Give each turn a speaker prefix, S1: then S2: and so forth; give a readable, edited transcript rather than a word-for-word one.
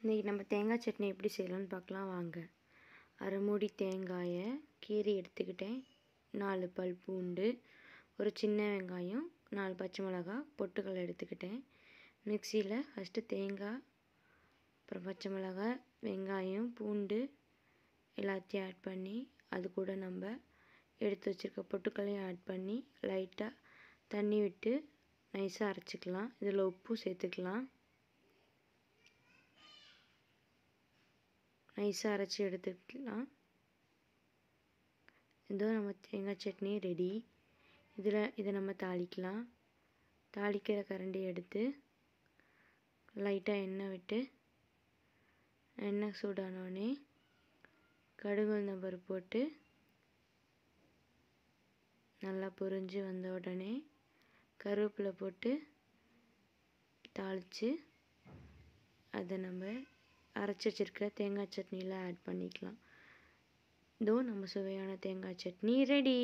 S1: இன்றைக்கி நம்ம தேங்காய் சட்னி எப்படி செய்யலாம்னு பார்க்கலாம் வாங்க. அரை மூடி தேங்காயை கீறி எடுத்துக்கிட்டேன். 4 பல் பூண்டு, ஒரு சின்ன வெங்காயம், 4 பச்சை மிளகாய், பொட்டுக்கடலை எடுத்துக்கிட்டேன். மிக்சியில் ஃபஸ்ட்டு தேங்காய், அப்புறம் பச்சை மிளகாய், வெங்காயம், பூண்டு எல்லாத்தையும் ஆட் பண்ணி, அது கூட நம்ம எடுத்து வச்சுருக்க பொட்டுக்கடலையும் ஆட் பண்ணி லைட்டாக தண்ணி விட்டு நைஸாக அரைச்சிக்கலாம். இதில் உப்பு சேர்த்துக்கலாம். நைஸாக அரைச்சி எடுத்துக்கலாம். இதோ நம்ம தேங்காய் சட்னி ரெடி. இதை நம்ம தாளிக்கலாம். தாளிக்கிற கரண்டி எடுத்து லைட்டாக எண்ணெய் விட்டு, எண்ணெய் சூடானோடனே கடுகு உளுந்தம் பருப்பு போட்டு நல்லா பொரிஞ்சு வந்த உடனே கருவேப்பிலை போட்டு தாளித்து அதை நம்ம அரைச்சி வச்சுருக்க தேங்காய் சட்னியில் ஆட் பண்ணிக்கலாம். இதோ நம்ம சுவையான தேங்காய் சட்னி ரெடி.